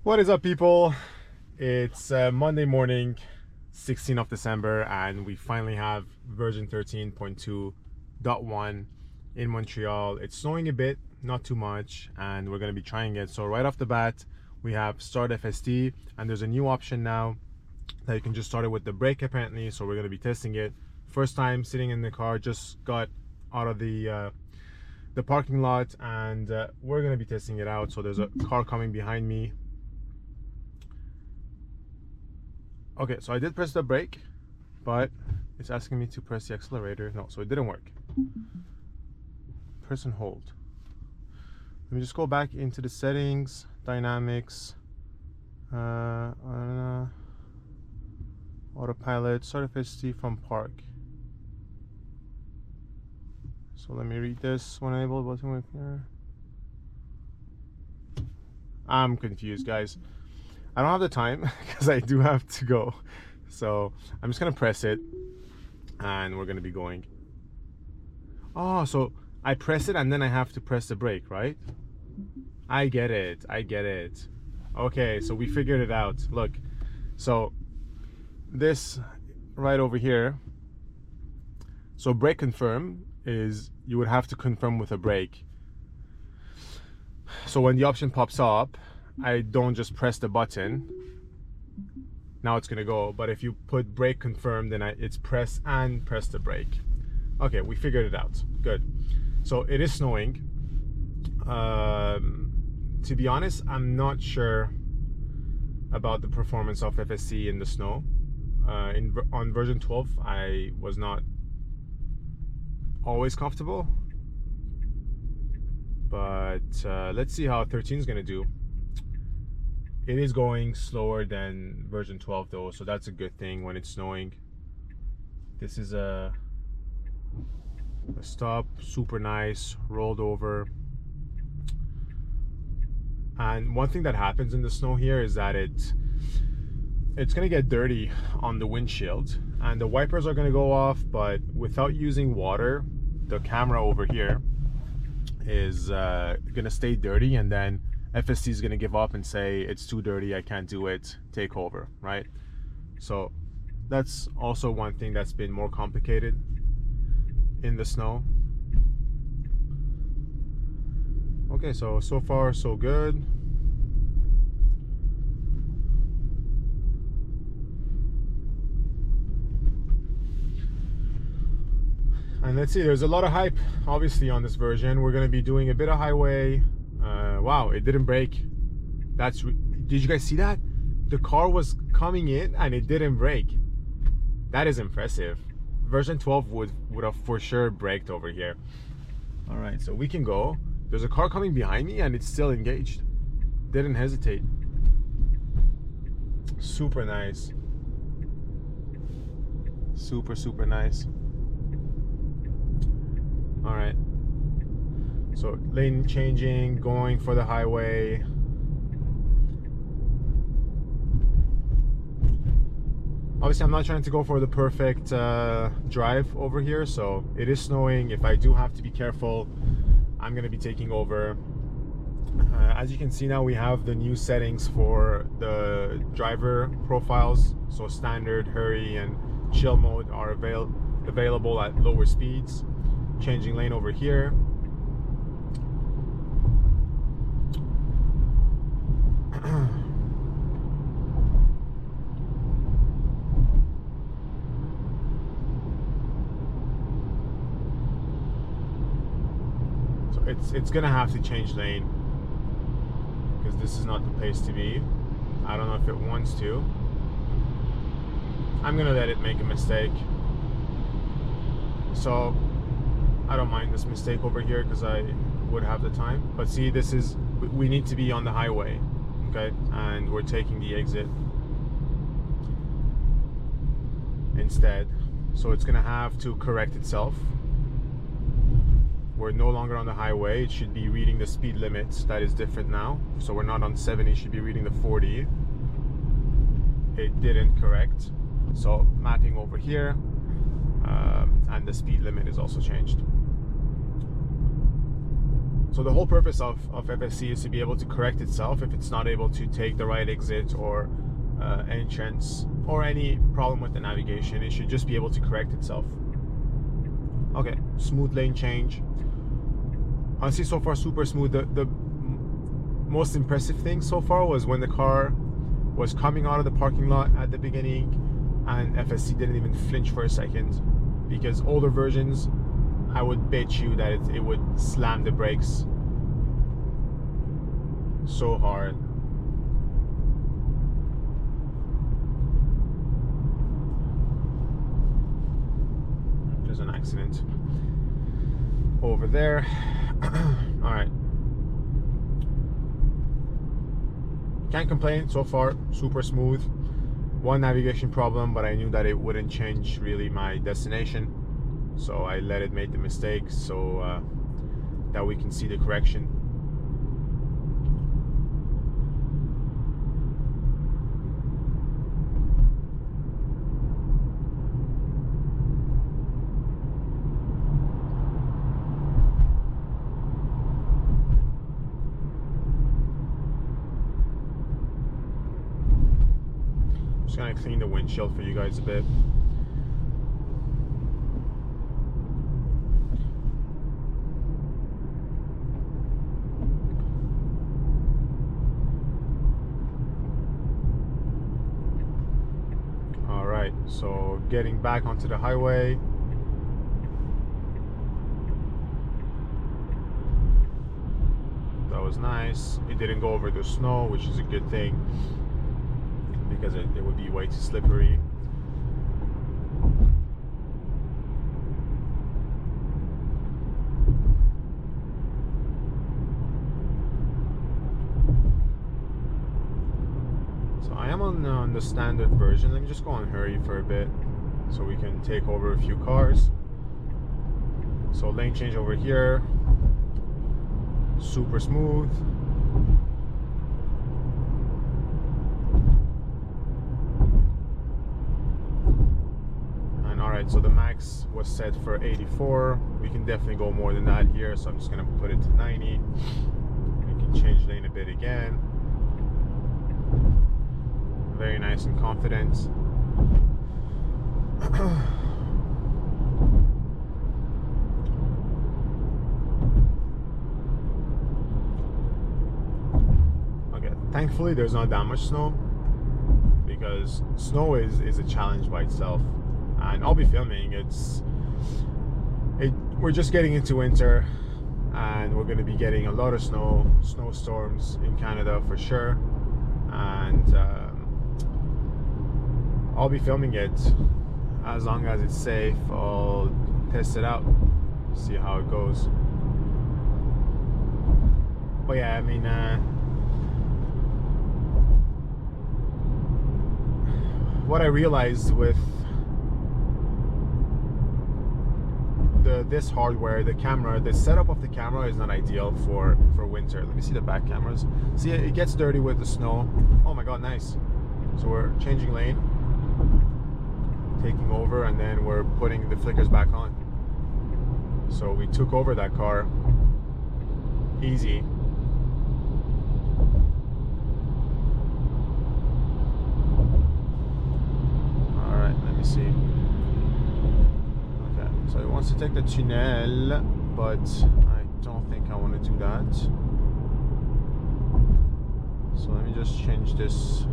What is up, people? It's Monday morning, 16th of December, and we finally have version 13.2.1 in Montreal. It's snowing a bit, not too much, and we're going to be trying it. So right off the bat, we have start FSD, and there's a new option now that you can just start it with the brake apparently. So we're going to be testing it. First time sitting in the car, just got out of the parking lot, and we're going to be testing it out. So there's a car coming behind me. Okay, so I did press the brake, but it's asking me to press the accelerator. No, so it didn't work. Press and hold. Let me just go back into the settings, dynamics, autopilot, start FSD from park. So let me read this. When enabled, button with here. I'm confused, guys. I don't have the time because I do have to go. So I'm just gonna press it and we're gonna be going. Oh, so I press it and then I have to press the brake, right? I get it. Okay, so we figured it out. Look, so this right over here, so brake confirm is you would have to confirm with a brake. So when the option pops up, I don't just press the button, now it's gonna go, but if you put brake confirm, then it's press the brake. Okay, we figured it out. Good. So it is snowing. To be honest, I'm not sure about the performance of FSD in the snow. On version 12, I was not always comfortable, but let's see how 13 is gonna do. It is going slower than version 12 though, so that's a good thing when it's snowing. This is a stop, super nice, rolled over. And one thing that happens in the snow here is that it's gonna get dirty on the windshield and the wipers are gonna go off, but without using water, the camera over here is gonna stay dirty, and then FSD is going to give up and say it's too dirty, I can't do it, take over, right? So that's also one thing that's been more complicated in the snow. Okay, so far so good. And let's see, there's a lot of hype obviously on this version. We're going to be doing a bit of highway. Wow, it didn't brake. Did you guys see that? The car was coming in and it didn't brake. That is impressive. Version 12 would have for sure braked over here. All right, so we can go. There's a car coming behind me and it's still engaged. Didn't hesitate. Super nice. Super nice. All right. So lane changing, going for the highway. Obviously I'm not trying to go for the perfect drive over here, so it is snowing. If I do have to be careful, I'm gonna be taking over. As you can see now, we have the new settings for the driver profiles. So standard, hurry, and chill mode are available at lower speeds. Changing lane over here. So it's gonna have to change lane because this is not the place to be. I don't know if it wants to. I'm gonna let it make a mistake. So I don't mind this mistake over here because I would have the time. But see, we need to be on the highway, okay? And we're taking the exit instead. So it's gonna have to correct itself. We're no longer on the highway. It should be reading the speed limits. That is different now. So we're not on 70, it should be reading the 40. It didn't correct. So mapping over here, and the speed limit is also changed. So the whole purpose of FSD is to be able to correct itself if it's not able to take the right exit or entrance or any problem with the navigation. It should just be able to correct itself. Okay, smooth lane change. Honestly, so far super smooth. The most impressive thing so far was when the car was coming out of the parking lot at the beginning and FSD didn't even flinch for a second, because older versions, I would bet you that it would slam the brakes so hard. There's an accident over there. All right. Can't complain so far, super smooth. One navigation problem, but I knew that it wouldn't change really my destination. So I let it make the mistake so that we can see the correction. Just gonna clean the windshield for you guys a bit. So getting back onto the highway. That was nice. It didn't go over the snow, which is a good thing, because it would be way too slippery. I am on the standard version. Let me just go on hurry for a bit so we can take over a few cars. So lane change over here, super smooth. And all right, so the max was set for 84. We can definitely go more than that here, so I'm just gonna put it to 90. We can change lane a bit again. Very nice and confident. Okay, thankfully there's not that much snow, because snow is a challenge by itself. And I'll be filming. We're just getting into winter, and we're going to be getting a lot of snowstorms in Canada for sure. And I'll be filming it as long as it's safe. I'll test it out, see how it goes. But yeah, I mean, what I realized with this hardware, the camera, the setup of the camera is not ideal for winter. Let me see the back cameras. See, it gets dirty with the snow. Oh my god, nice. So we're changing lane, taking over, and then we're putting the flickers back on. So we took over that car easy. All right, let me see. Okay, so it wants to take the tunnel, but I don't think I want to do that. So let me just change this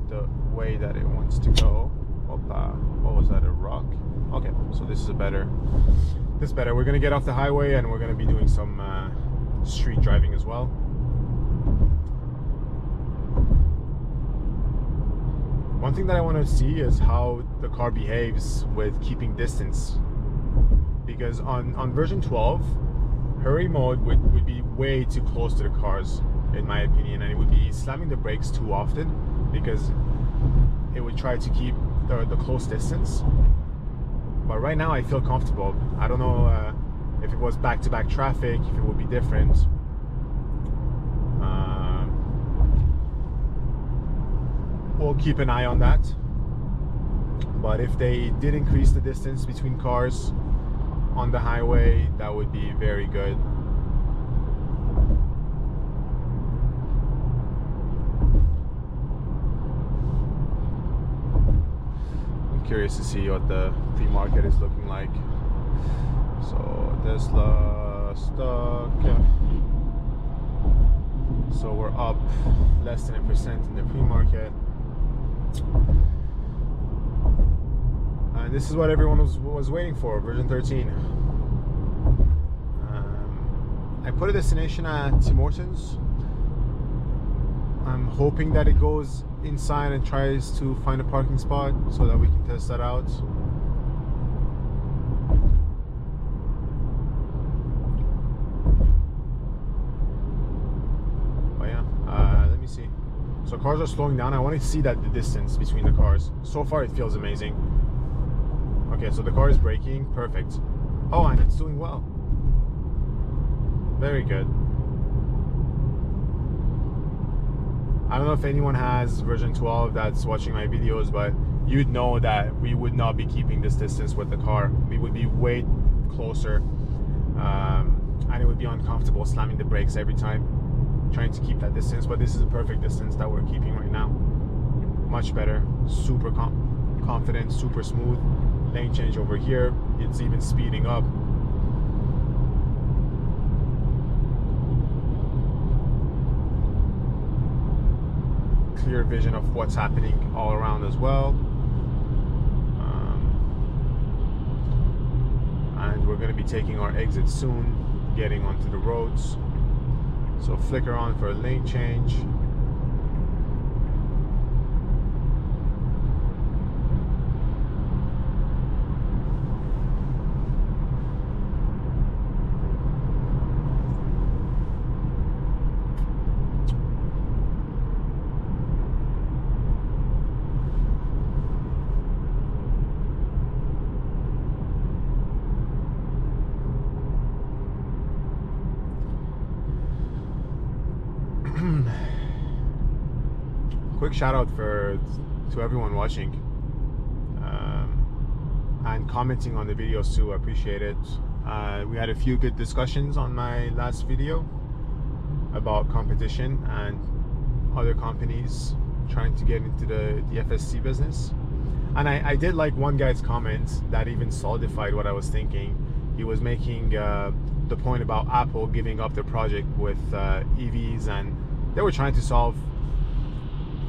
the way that it wants to go. Opa, what was that, a rock? Okay, so this is better. We're gonna get off the highway and we're gonna be doing some street driving as well. One thing that I want to see is how the car behaves with keeping distance, because on version 12, hurry mode would be way too close to the cars, in my opinion, and it would be slamming the brakes too often, because it would try to keep the close distance. But right now I feel comfortable. I don't know if it was back-to-back traffic, if it would be different. We'll keep an eye on that. But if they did increase the distance between cars on the highway, that would be very good. curious to see what the free market is looking like. So Tesla stock, so we're up less than 1% in the free market, and this is what everyone was waiting for, version 13. I put a destination at Tim Hortons. I'm hoping that it goes inside and tries to find a parking spot so that we can test that out. But yeah, let me see. So cars are slowing down. I want to see that the distance between the cars. So far it feels amazing. Okay, so the car is braking. Perfect. Oh, and it's doing well. Very good. I don't know if anyone has version 12 that's watching my videos, but you'd know that we would not be keeping this distance with the car. We would be way closer, and it would be uncomfortable slamming the brakes every time, trying to keep that distance. But this is a perfect distance that we're keeping right now. Much better, super confident, super smooth. Lane change over here, it's even speeding up. Clear vision of what's happening all around as well, and we're going to be taking our exit soon, getting onto the roads. So flicker on for a lane change. Quick shout out to everyone watching and commenting on the videos too. I appreciate it. We had a few good discussions on my last video about competition and other companies trying to get into the FSD business, and I did like one guy's comment that even solidified what I was thinking. He was making the point about Apple giving up their project with EVs, and they were trying to solve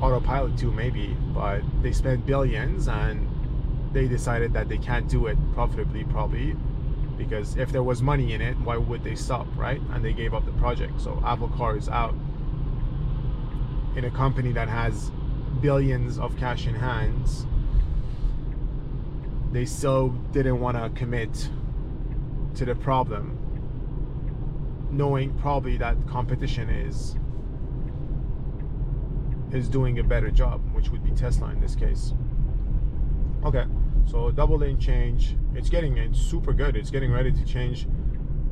autopilot too, maybe, but they spent billions and they decided that they can't do it profitably, probably because if there was money in it, why would they stop, right? And they gave up the project. So Apple Car is out in a company that has billions of cash in hands. They still didn't want to commit to the problem, knowing probably that competition is doing a better job, which would be Tesla in this case. Okay, so double lane change. It's super good. It's getting ready to change.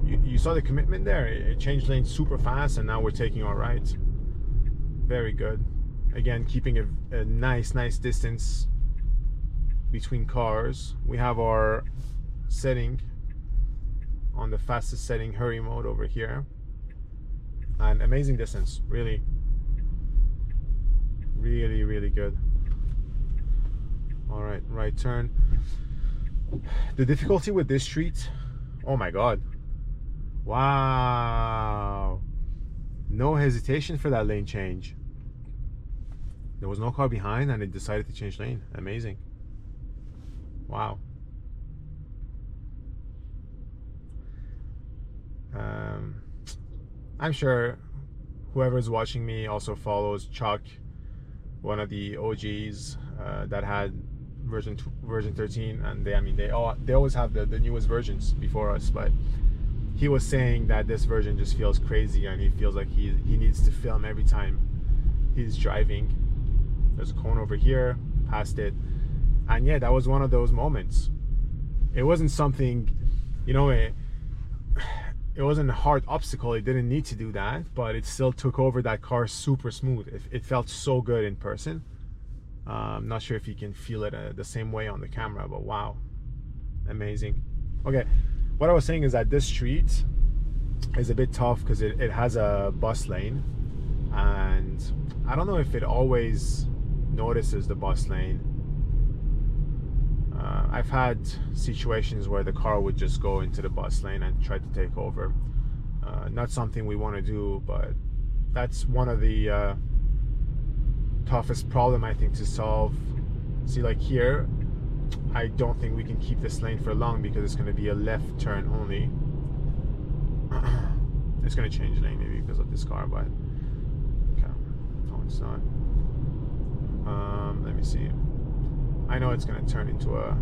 You saw the commitment there. It changed lanes super fast, and now we're taking our right. Very good. Again, keeping a nice distance between cars. We have our setting on the fastest setting, hurry mode over here, and amazing distance. Really good. All right, right turn. The difficulty with this street, oh my god, wow, no hesitation for that lane change. There was no car behind and it decided to change lane. Amazing. Wow. I'm sure whoever's watching me also follows Chuck, one of the OGs that had version 13, and they always have the newest versions before us, but he was saying that this version just feels crazy and he feels like he needs to film every time he's driving. There's a cone over here, past it, and yeah, that was one of those moments. It wasn't something, you know, it wasn't a hard obstacle. It didn't need to do that, but it still took over that car super smooth. It felt so good in person. I'm not sure if you can feel it the same way on the camera, but wow, amazing. Okay, what I was saying is that this street is a bit tough because it has a bus lane, and I don't know if it always notices the bus lane. I've had situations where the car would just go into the bus lane and try to take over. Not something we want to do, but that's one of the toughest problem I think to solve. See, like here, I don't think we can keep this lane for long because it's going to be a left turn only. It's going to change lane maybe because of this car, but okay. No, it's not. Let me see. I know it's going to turn into a...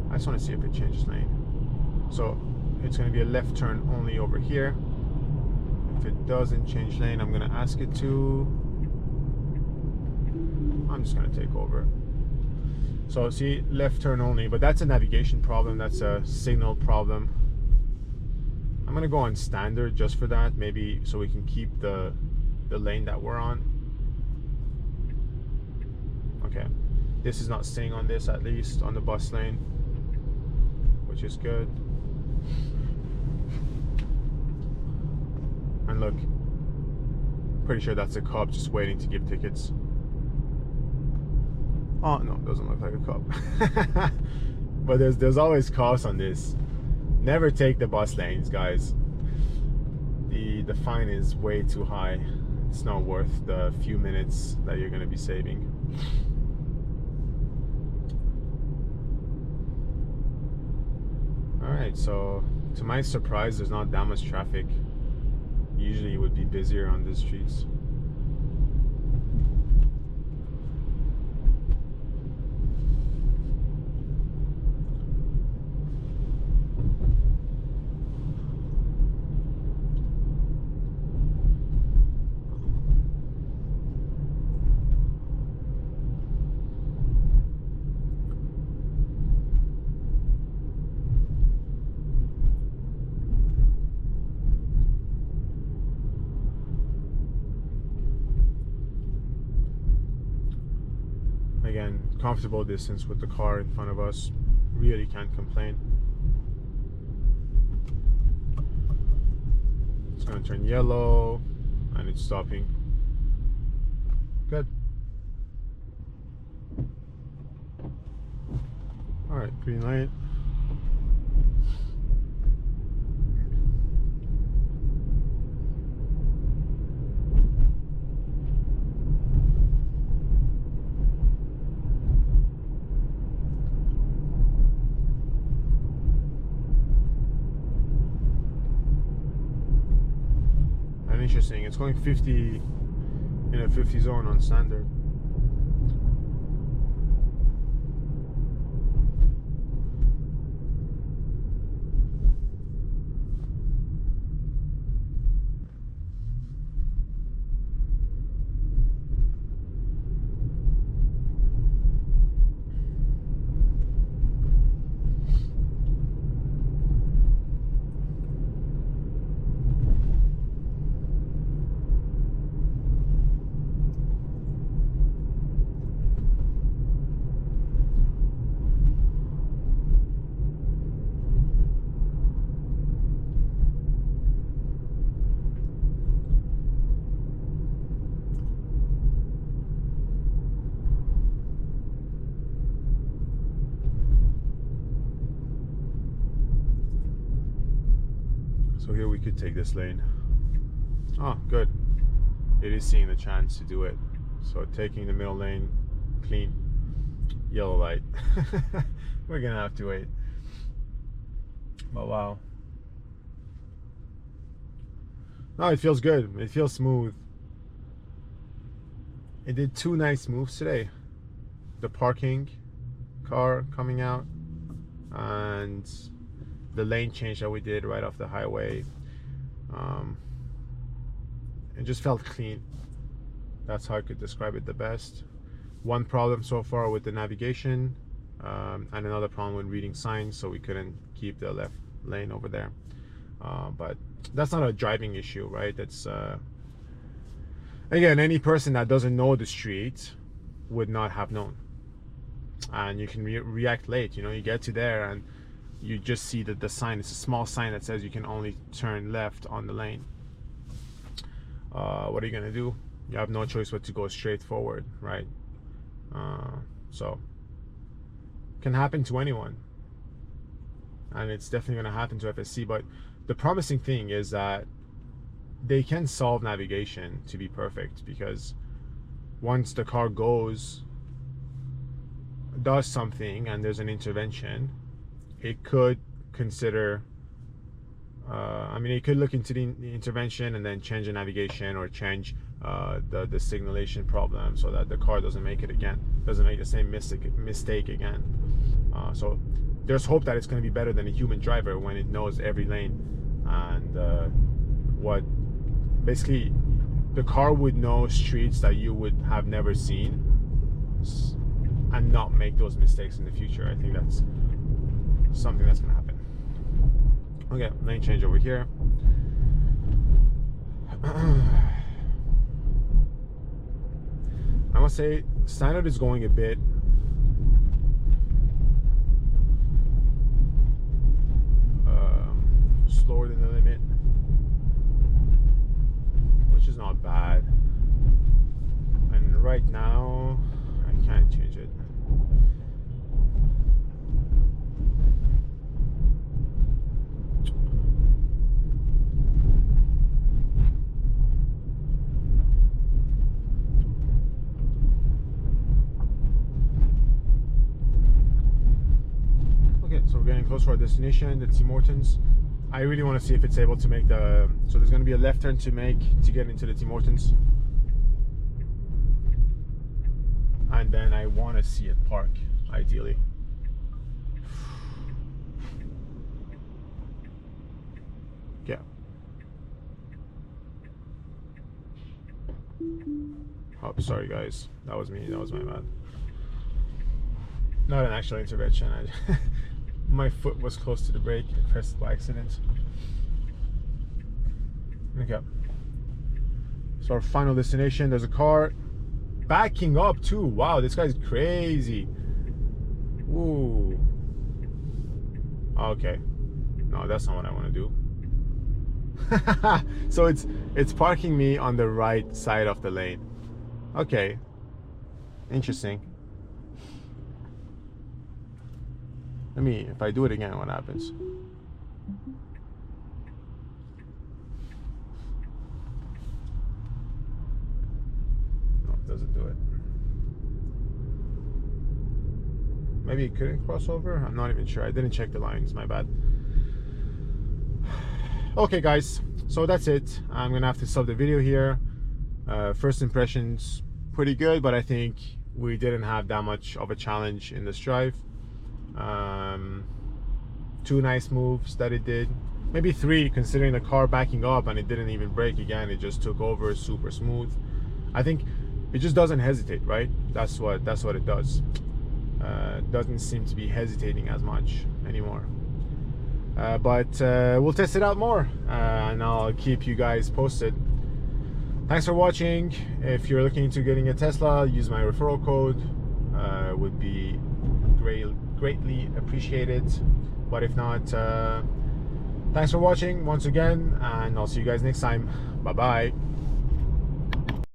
I just want to see if it changes lane. So it's going to be a left turn only over here. If it doesn't change lane, I'm going to ask it to. I'm just going to take over. So see, left turn only, but that's a navigation problem. That's a signal problem. I'm going to go on standard just for that, maybe so we can keep the lane that we're on. Okay, this is not staying on this, at least on the bus lane, which is good. And look, pretty sure that's a cop just waiting to give tickets. Oh no, it doesn't look like a cop. But there's always cops on this. Never take the bus lanes, guys. The fine is way too high. It's not worth the few minutes that you're going to be saving. Alright, so to my surprise, there's not that much traffic. Usually it would be busier on the streets. Again, comfortable distance with the car in front of us. Really can't complain. It's going to turn yellow and it's stopping. Good. Alright, green light. Interesting, it's going 50 in a 50 zone on standard. So here we could take this lane. Oh, good. It is seeing the chance to do it. So taking the middle lane, clean. Yellow light. We're gonna have to wait. But wow. No, it feels good. It feels smooth. It did two nice moves today. The parking car coming out and the lane change that we did right off the highway. It just felt clean. That's how I could describe it the best. One problem so far with the navigation, and another problem with reading signs, so we couldn't keep the left lane over there. But that's not a driving issue, right? That's again, any person that doesn't know the street would not have known. And you can react late. You know, you get to there and you just see that the sign, it's a small sign that says you can only turn left on the lane. What are you gonna do? You have no choice but to go straight forward, right? So can happen to anyone, and it's definitely going to happen to FSC. But the promising thing is that they can solve navigation to be perfect, because once the car does something and there's an intervention, it could consider it could look into the intervention and then change the navigation, or change the signalation problem, so that the car doesn't make the same mistake again. So there's hope that it's going to be better than a human driver when it knows every lane, and basically the car would know streets that you would have never seen and not make those mistakes in the future. I think that's something that's going to happen. Okay, lane change over here. I must say, standard is going a bit slower than the limit, which is not bad. And right now, I can't change it. So we're getting close to our destination, the Tim Hortons. I really want to see if it's able to make so there's going to be a left turn to make to get into the Tim Hortons, and then I want to see it park, ideally. Yeah. Oh, sorry guys, that was me, that was my bad. Not an actual intervention. My foot was close to the brake. I pressed it by accident. Okay. So our final destination. There's a car backing up too. Wow, this guy's crazy. Ooh. Okay. No, that's not what I want to do. So it's parking me on the right side of the lane. Okay. Interesting. If I do it again, what happens? No, it doesn't do it. Maybe it couldn't cross over? I'm not even sure. I didn't check the lines, my bad. Okay guys, so that's it. I'm gonna have to stop the video here. First impressions, pretty good, but I think we didn't have that much of a challenge in this drive. 2 nice moves that it did, maybe 3 considering the car backing up, and it didn't even brake again. It just took over super smooth. I think it just doesn't hesitate, right? That's what it does. Doesn't seem to be hesitating as much anymore. But we'll test it out more, and I'll keep you guys posted. Thanks for watching. If you're looking into getting a Tesla, use my referral code. Would be greatly appreciated. But if not, thanks for watching once again, and I'll see you guys next time. Bye bye.